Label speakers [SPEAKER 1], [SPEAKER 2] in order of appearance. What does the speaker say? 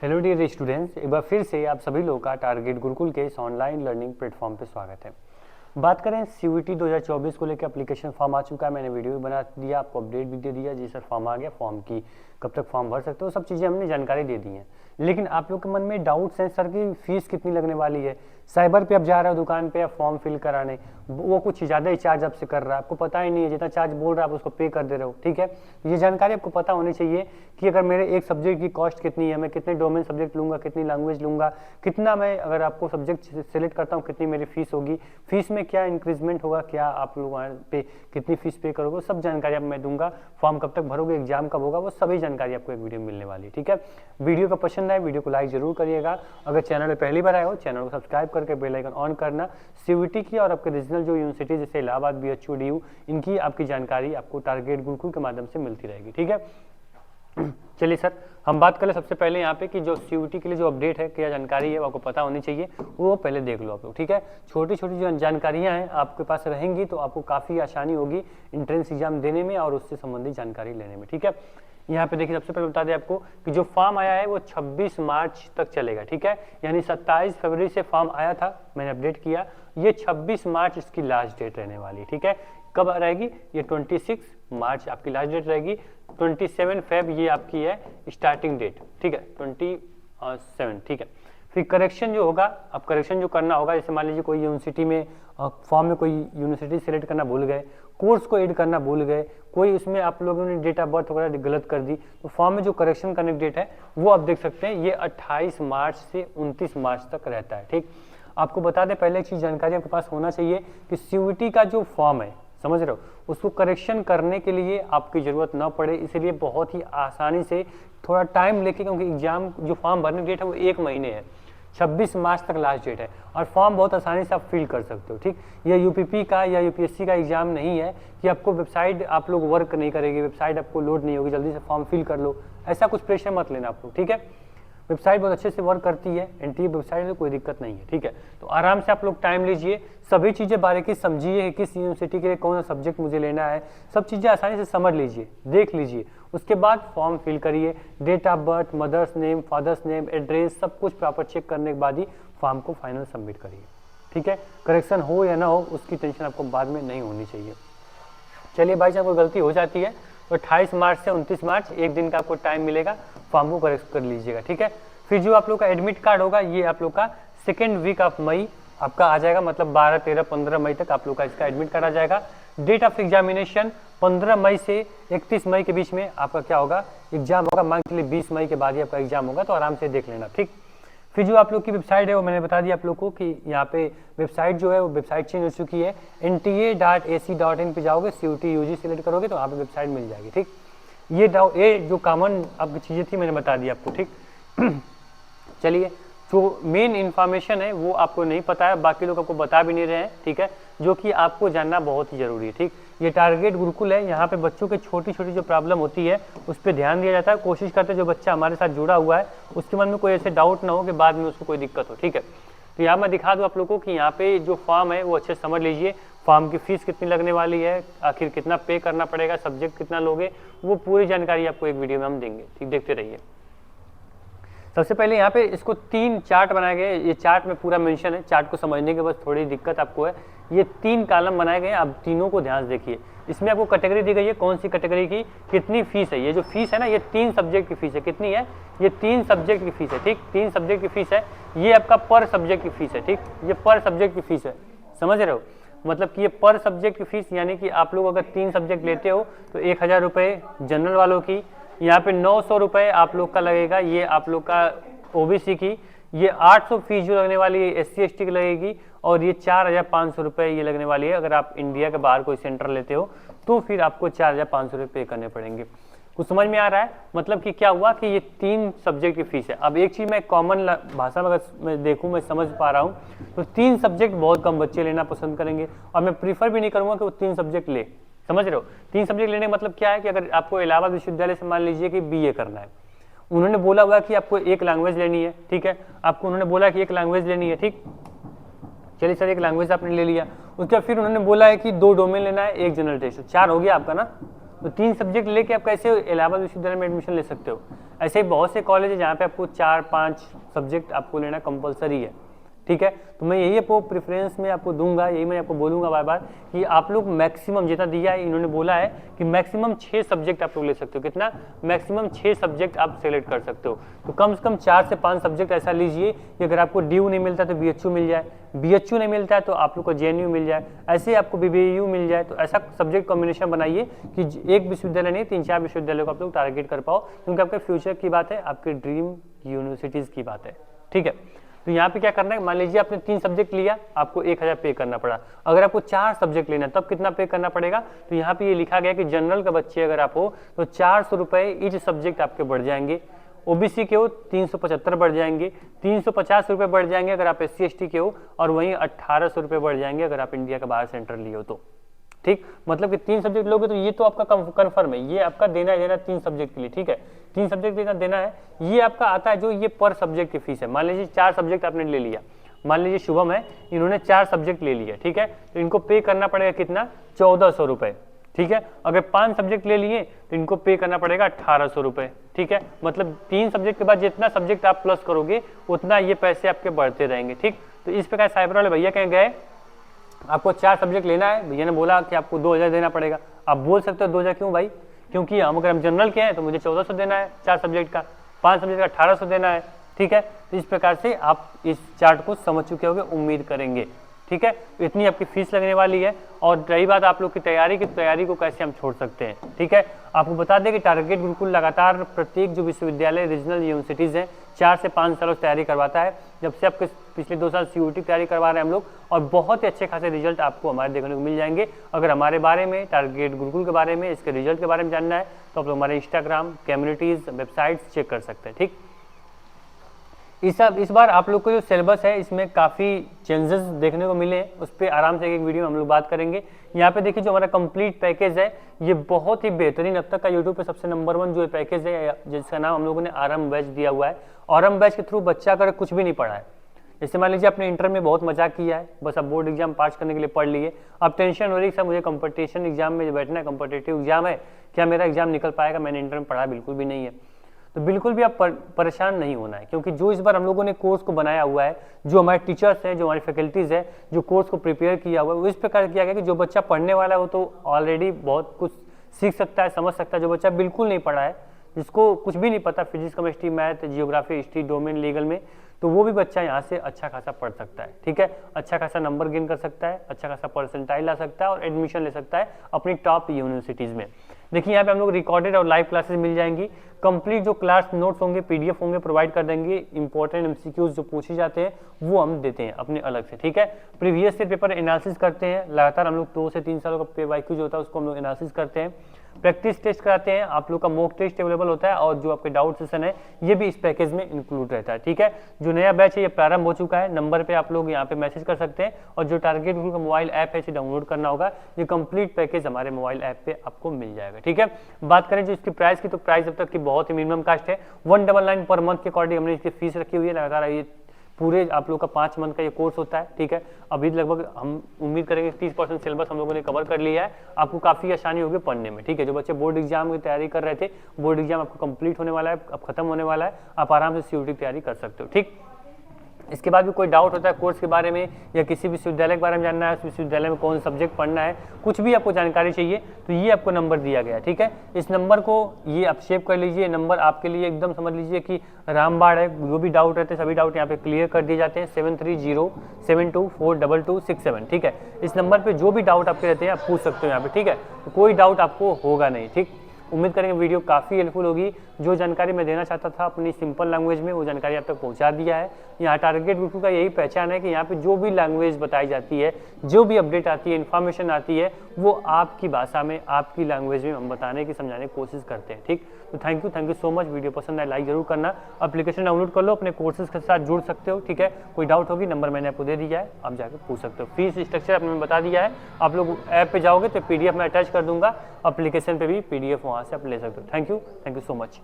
[SPEAKER 1] Hello dear students, एक बार फिर से आप सभी लोगों का टारगेट गुरुकुल के इस ऑनलाइन लर्निंग प्लेटफॉर्म पे स्वागत है। बात करें सीयूईटी 2024 को लेकर एप्लीकेशन फॉर्म आ चुका है। मैंने वीडियो भी बना दिया, आपको अपडेट भी दे दिया। जी सर फॉर्म आ गया, फॉर्म की कब तक फॉर्म भर सकते हो, सब चीज़ें हमने जानकारी दे दी हैं। लेकिन आप लोग के मन में डाउट्स हैं, सर की फीस कितनी लगने वाली है। साइबर पे आप जा रहे हो दुकान पे, आप फॉर्म फिल कराने, वो कुछ ज़्यादा ही चार्ज आपसे कर रहा है, आपको पता ही नहीं है, जितना चार्ज बोल रहा है आप उसको पे कर दे रहे हो। ठीक है, ये जानकारी आपको पता होनी चाहिए कि अगर मेरे एक सब्जेक्ट की कॉस्ट कितनी है, मैं कितने डोमेन सब्जेक्ट लूँगा, कितनी लैंग्वेज लूँगा, कितना मैं अगर आपको सब्जेक्ट सेलेक्ट करता हूँ कितनी मेरी फीस होगी, फीस में क्या इंक्रीजमेंट होगा, क्या आप लोग वहाँ पे कितनी फीस पे करोगे, सब जानकारी आप मैं दूंगा। फॉर्म कब तक भरोगे, एग्जाम कब होगा, वो सभी जानकारी आपको एक वीडियो में मिलने वाली है। ठीक है, वीडियो का पसंद आए वीडियो को लाइक जरूर करिएगा। अगर चैनल पे पहली बार आए हो चैनल को सब्सक्राइब करके बेल आइकन ऑन करना। सीयूईटी की और आपके रीजनल जो यूनिवर्सिटी जैसे इलाहाबाद, बीएचयू, डीयू, इनकी आपकी जानकारी आपको टारगेट गुरुकुल के माध्यम से मिलती रहेगी। ठीक है, चलिए सर हम बात करें सबसे पहले यहाँ पे कि जो सीयूईटी के लिए जो अपडेट है, क्या जानकारी है वो आपको पता होनी चाहिए, वो पहले देख लो आप लोग। ठीक है, छोटी छोटी जो जानकारियाँ हैं आपके पास रहेंगी तो आपको काफ़ी आसानी होगी एंट्रेंस एग्जाम देने में और उससे संबंधित जानकारी लेने में। ठीक है, यहाँ पे देखिए सबसे पहले बता दें आपको कि जो फॉर्म आया है वो 26 मार्च तक चलेगा। ठीक है, यानी 27 फरवरी से फॉर्म आया था, मैंने अपडेट किया, ये 26 मार्च इसकी लास्ट डेट रहने वाली। ठीक है, कब रहेगी, ये 26 मार्च आपकी लास्ट डेट रहेगी। 27 फेब ये आपकी है स्टार्टिंग डेट। ठीक है, 27। ठीक है, फिर करेक्शन जो होगा, अब करेक्शन जो करना होगा, जैसे मान लीजिए कोई यूनिवर्सिटी में फॉर्म में कोई यूनिवर्सिटी सेलेक्ट करना भूल गए, कोर्स को ऐड करना भूल गए, कोई उसमें आप लोगों ने डेट ऑफ बर्थ वगैरह गलत कर दी, तो फॉर्म में जो करेक्शन करने की डेट है वो आप देख सकते हैं, ये 28 मार्च से 29 मार्च तक रहता है। ठीक, आपको बता दें पहले एक चीज़ जानकारी आपके पास होना चाहिए कि सीयूईटी का जो फॉर्म है, समझ रहे हो, उसको करेक्शन करने के लिए आपकी ज़रूरत ना पड़े, इसलिए बहुत ही आसानी से थोड़ा टाइम लेके, क्योंकि एग्जाम जो फॉर्म भरने की डेट है वो 1 महीने है, 26 मार्च तक लास्ट डेट है, और फॉर्म बहुत आसानी से आप फिल कर सकते हो। ठीक, ये यूपीपी का या यूपीएससी का एग्जाम नहीं है कि आपको वेबसाइट आप लोग वर्क नहीं करेगी, वेबसाइट आपको लोड नहीं होगी, जल्दी से फॉर्म फिल कर लो, ऐसा कुछ प्रेशर मत लेना आप लोग। ठीक है, वेबसाइट बहुत अच्छे से वर्क करती है, एनटीए वेबसाइट में कोई दिक्कत नहीं है। ठीक है, तो आराम से आप लोग टाइम लीजिए, सभी चीज़ें बारीकी समझिए, किस यूनिवर्सिटी के लिए कौन सा सब्जेक्ट मुझे लेना है, सब चीज़ें आसानी से समझ लीजिए, देख लीजिए, उसके बाद फॉर्म फिल करिए। Date of birth, mother's name, father's name, address, सब कुछ प्रॉपर चेक करने के बाद ही फॉर्म को फाइनल सबमिट करिए। ठीक है, करेक्शन हो या ना हो उसकी टेंशन आपको बाद में नहीं होनी चाहिए। चलिए भाई साहब, कोई गलती हो जाती है तो 28 मार्च से 29 मार्च एक दिन का आपको टाइम मिलेगा, फॉर्म को करेक्ट कर लीजिएगा। ठीक है, फिर जो आप लोग का एडमिट कार्ड होगा ये आप लोग का सेकेंड वीक ऑफ मई आपका आ जाएगा, मतलब 12, 13, 15 मई तक आप लोग का इसका एडमिट कार्ड आ जाएगा। डेट ऑफ एग्जामिनेशन 15 मई से 31 मई के बीच में आपका क्या होगा, एग्जाम होगा। मान के लिए 20 मई के बाद ही आपका एग्जाम होगा, तो आराम से देख लेना। ठीक, फिर जो आप लोग की वेबसाइट है वो मैंने बता दिया आप लोग को कि यहाँ पे वेबसाइट जो है वो वेबसाइट चेंज हो चुकी है, nta.ac.in पे जाओगे, सीयूईटी यूजी सेलेक्ट करोगे तो वहाँ पे वेबसाइट मिल जाएगी। ठीक, ये जो कॉमन आपकी चीज़ें थी मैंने बता दिया आपको। ठीक, चलिए जो मेन इन्फॉर्मेशन है वो आपको नहीं पता है, बाकी लोग आपको बता भी नहीं रहे हैं। ठीक है, जो कि आपको जानना बहुत ही जरूरी है। ठीक, ये टारगेट गुरुकुल है, यहाँ पे बच्चों के छोटी छोटी जो प्रॉब्लम होती है उस पर ध्यान दिया जाता है। कोशिश करते हैं जो बच्चा हमारे साथ जुड़ा हुआ है उसके मन में कोई ऐसे डाउट ना हो कि बाद में उसको कोई दिक्कत हो। ठीक है, तो यहाँ मैं दिखा दूँ आप लोगों को कि यहाँ पे जो फॉर्म है वो अच्छे समझ लीजिए, फॉर्म की फीस कितनी लगने वाली है, आखिर कितना पे करना पड़ेगा, सब्जेक्ट कितना लोगे, वो पूरी जानकारी आपको एक वीडियो में हम देंगे। ठीक, देखते रहिए। सबसे पहले यहाँ पे इसको 3 चार्ट बनाए गए, ये चार्ट में पूरा मेंशन है, चार्ट को समझने के बाद थोड़ी दिक्कत आपको है। ये 3 कॉलम बनाए गए हैं, आप तीनों को ध्यान से देखिए। इसमें आपको कैटेगरी दी गई है, कौन सी कैटेगरी की कितनी फीस है। ये जो फीस है ना, ये 3 सब्जेक्ट की फीस है। कितनी है, ये 3 सब्जेक्ट की फीस है। ठीक, 3 सब्जेक्ट की फीस है, ये आपका पर सब्जेक्ट की फीस है। ठीक, ये पर सब्जेक्ट की फीस है, समझ रहे हो, मतलब कि ये पर सब्जेक्ट की फीस, यानी कि आप लोग अगर 3 सब्जेक्ट लेते हो तो 1000 रुपये जनरल वालों की, यहाँ पे 900 रुपये आप लोग का लगेगा, ये आप लोग का ओबीसी की, ये 800 फीस जो लगने वाली है SC ST की लगेगी, और ये 4500 रुपये ये लगने वाली है। अगर आप इंडिया के बाहर कोई सेंटर लेते हो तो फिर आपको 4500 रुपये पे करने पड़ेंगे। कुछ समझ में आ रहा है, मतलब कि क्या हुआ कि ये 3 सब्जेक्ट की फीस है। अब एक चीज़ मैं कॉमन भाषा में अगर मैं देखूँ, मैं समझ पा रहा हूँ, तो 3 सब्जेक्ट बहुत कम बच्चे लेना पसंद करेंगे, और मैं प्रीफर भी नहीं करूँगा कि वो 3 सब्जेक्ट ले, समझ रहे हो। 3 सब्जेक्ट लेने का मतलब क्या है कि अगर आपको इलाहाबाद विश्वविद्यालय से मान लीजिए कि BA करना है, उन्होंने बोला हुआ कि आपको एक लैंग्वेज लेनी है। ठीक है, आपको उन्होंने बोला कि एक लैंग्वेज लेनी है। ठीक, चलिए सर एक लैंग्वेज आपने ले लिया, उसके बाद फिर उन्होंने बोला है कि 2 डोमेन लेना है, 1 जनरल टेस्ट, 4 हो गया आपका ना। तो 3 सब्जेक्ट लेके आप कैसे इलाहाबाद विश्वविद्यालय में एडमिशन ले सकते हो, ऐसे ही बहुत से कॉलेज है जहाँ पे आपको 4-5 सब्जेक्ट आपको लेना कंपलसरी है, ठीक है। तो मैं यही आपको प्रेफरेंस में आपको दूंगा, यही मैं आपको बोलूंगा बार बार कि आप लोग मैक्सिमम जितना दिया है, इन्होंने बोला है कि मैक्सिमम 6 सब्जेक्ट आप लोग ले सकते हो। कितना? मैक्सिमम 6 सब्जेक्ट आप सेलेक्ट कर सकते हो। तो कम से कम 4 से 5 सब्जेक्ट ऐसा लीजिए कि अगर आपको ड्यू नहीं मिलता तो BHU मिल जाए, BHU नहीं मिलता है तो आप लोग को JNU मिल जाए, ऐसे आपको BBU मिल जाए। तो ऐसा सब्जेक्ट कॉम्बिनेशन बनाइए कि एक विश्वविद्यालय नहीं 3-4 विश्वविद्यालयों को आप लोग टारगेट कर पाओ, क्योंकि आपके फ्यूचर की बात है, आपके ड्रीम यूनिवर्सिटीज़ की बात है, ठीक है। तो यहाँ पे क्या करना है, मान लीजिए आपने 3 सब्जेक्ट लिया, आपको 1000 पे करना पड़ा। अगर आपको 4 सब्जेक्ट लेना तब कितना पे करना पड़ेगा, तो यहाँ पे ये लिखा गया कि जनरल का बच्चे अगर आप हो तो 400 रुपये ईच सब्जेक्ट आपके बढ़ जाएंगे। OBC के हो 375 बढ़ जाएंगे, 350 रुपये बढ़ जाएंगे अगर आप SC ST के हो, और वहीं 1800 रुपये बढ़ जाएंगे अगर आप इंडिया का बाहर सेंटर लिए हो तो, ठीक। मतलब कि 3 सब्जेक्ट लोगे तो ये तो आपका कंफर्म है, ये आपका देना है 3 सब्जेक्ट के लिए, ठीक है। 3 सब्जेक्ट देना है, ये आपका आता है जो ये पर सब्जेक्ट की फीस है। मान लीजिए 4 सब्जेक्ट आपने ले लिया, मान लीजिए शुभम है, इन्होंने 4 सब्जेक्ट ले लिया, ठीक है। तो इनको पे करना पड़ेगा कितना? 1400 रुपये, ठीक है। अगर 5 सब्जेक्ट ले लिए तो इनको पे करना पड़ेगा 1800 रुपये, ठीक है। मतलब 3 सब्जेक्ट के बाद जितना सब्जेक्ट आप प्लस करोगे उतना ये पैसे आपके बढ़ते रहेंगे, ठीक। तो इस प्रकार साइबर वाले भैया कहीं गए, आपको 4 सब्जेक्ट लेना है, भैया ने बोला कि आपको 2000 देना पड़ेगा। आप बोल सकते हो 2000 क्यों भाई? क्योंकि अगर हम जनरल के हैं तो मुझे 1400 देना है 4 सब्जेक्ट का, 5 सब्जेक्ट का 1800 देना है, ठीक है। तो इस प्रकार से आप इस चार्ट को समझ चुके होंगे, उम्मीद करेंगे, ठीक है। तो इतनी आपकी फीस लगने वाली है। और रही बात आप लोग की तैयारी को कैसे हम छोड़ सकते हैं, ठीक है। आपको बता दें कि टारगेट गुरुकुल लगातार प्रत्येक जो विश्वविद्यालय रीजनल यूनिवर्सिटीज़ हैं 4 से 5 सालों से तैयारी करवाता है। जब से आपके पिछले 2 साल CUET की तैयारी करवा रहे हैं हम लोग, और बहुत ही अच्छे खासे रिजल्ट आपको हमारे देखने को मिल जाएंगे। अगर हमारे बारे में, टारगेट गुरुकुल के बारे में, इसके रिजल्ट के बारे में जानना है तो आप लोग हमारे इंस्टाग्राम, कम्युनिटीज़, वेबसाइट्स चेक कर सकते हैं, ठीक। इस बार आप लोग को जो सिलेबस है इसमें काफ़ी चेंजेस देखने को मिले हैं, उस पर आराम से एक वीडियो में हम लोग बात करेंगे। यहाँ पे देखिए जो हमारा कंप्लीट पैकेज है ये बहुत ही बेहतरीन, अब तक का यूट्यूब पे सबसे नंबर 1 जो पैकेज है जिसका नाम हम लोगों ने आरम बैच दिया हुआ है। आरम बैच के थ्रू बच्चा अगर कुछ भी नहीं पढ़ा है, जैसे मान लीजिए आपने इंटर में बहुत मजाक किया है, बस अब बोर्ड एग्जाम पास करने के लिए पढ़ लिए, अब टेंशन हो रही है सर मुझे कंपटीशन एग्जाम में बैठना है, कॉम्पिटिटिव एग्जाम है, क्या मेरा एग्जाम निकल पाएगा, मैंने इंटर में पढ़ा बिल्कुल भी नहीं है। तो बिल्कुल भी आप परेशान नहीं होना है, क्योंकि जो इस बार हम लोगों ने कोर्स को बनाया हुआ है, जो हमारे टीचर्स हैं, जो हमारी फैकल्टीज़ है, जो कोर्स को प्रिपेयर किया हुआ है, वो इस प्रकार किया गया कि जो बच्चा पढ़ने वाला है वो तो ऑलरेडी बहुत कुछ सीख सकता है, समझ सकता है। जो बच्चा बिल्कुल नहीं पढ़ा है, जिसको कुछ भी नहीं पता physics, chemistry, math, geography, history, domain, legal में, तो वो भी बच्चा यहाँ से अच्छा खासा पढ़ सकता है, ठीक है। अच्छा खासा नंबर गेन कर सकता है, अच्छा खासा परसेंटाइल ला सकता है और एडमिशन ले सकता है अपनी टॉप यूनिवर्सिटीज़ में। देखिए यहाँ पे हम लोग रिकॉर्डेड और लाइव क्लासेस मिल जाएंगी, कंप्लीट जो क्लास नोट्स होंगे, PDF होंगे, प्रोवाइड कर देंगे। इंपॉर्टेंट MCQs जो पूछे जाते हैं वो हम देते हैं अपने अलग से, ठीक है। प्रीवियस ईयर पेपर एनालिसिस करते हैं लगातार, हम लोग 2 से 3 सालों का PYQ जो होता है उसको हम लोग एनालिसिस करते हैं। प्रैक्टिस टेस्ट कराते हैं, आप लोग का मॉक टेस्ट अवेलेबल होता है, और जो आपके डाउट सेशन है ये भी इस पैकेज में इंक्लूड रहता है, ठीक है। जो नया बैच है ये प्रारंभ हो चुका है, नंबर पे आप लोग यहाँ पे मैसेज कर सकते हैं, और जो टारगेट गुरुकुल का मोबाइल ऐप है इसे डाउनलोड करना होगा। ये कंप्लीट पैकेज हमारे मोबाइल ऐप पे आपको मिल जाएगा, ठीक है। बात करें जो इसकी प्राइस की, तो प्राइस अब तक की बहुत ही मिनिमम कास्ट है, 199 पर मंथ के अकॉर्डिंग हमने इसकी फीस रखी हुई है। लगातार ये पूरे आप लोग का 5 मंथ का ये कोर्स होता है, ठीक है। अभी लगभग हम उम्मीद करेंगे 30% सिलेबस हम लोगों ने कवर कर लिया है, आपको काफ़ी आसानी होगी पढ़ने में, ठीक है। जो बच्चे बोर्ड एग्जाम की तैयारी कर रहे थे, बोर्ड एग्जाम आपको कंप्लीट होने वाला है, अब खत्म होने वाला है, आप आराम से CUET की तैयारी कर सकते हो, ठीक। इसके बाद भी कोई डाउट होता है कोर्स के बारे में, या किसी विश्वविद्यालय के बारे में जानना है, उस विश्वविद्यालय में कौन सा सब्जेक्ट पढ़ना है, कुछ भी आपको जानकारी चाहिए तो ये आपको नंबर दिया गया है, ठीक है। इस नंबर को ये आप सेव कर लीजिए, नंबर आपके लिए एकदम समझ लीजिए कि रामबाड़ है। जो भी डाउट रहते हैं सभी डाउट यहाँ पे क्लियर कर दिए जाते हैं। 7307242267, ठीक है। इस नंबर पर जो भी डाउट आपके रहते हैं आप पूछ सकते हो यहाँ पे, ठीक है। तो कोई डाउट आपको होगा नहीं, ठीक। उम्मीद करेंगे वीडियो काफ़ी हेल्पफुल होगी। जो जानकारी मैं देना चाहता था अपनी सिंपल लैंग्वेज में, वो जानकारी आप तक पहुंचा दिया है। यहाँ टारगेट गुरुकुल का यही पहचान है कि यहाँ पे जो भी लैंग्वेज बताई जाती है, जो भी अपडेट आती है, इन्फॉर्मेशन आती है, वो आपकी भाषा में, आपकी लैंग्वेज में हम बताने की, समझाने की कोशिश करते हैं, ठीक। तो thank you so much. Video पसंद आए लाइक जरूर करना, एप्लीकेशन डाउनलोड कर लो, अपने कोर्सेज के साथ जुड़ सकते हो, ठीक है। कोई डाउट होगी नंबर मैंने आपको दे दिया है, आप जाकर पूछ सकते हो। फीस स्ट्रक्चर आपने बता दिया है, आप लोग ऐप पे जाओगे तो PDF में अटैच कर दूंगा, एप्लीकेशन पे भी PDF वहाँ से आप ले सकते हो। Thank you so much.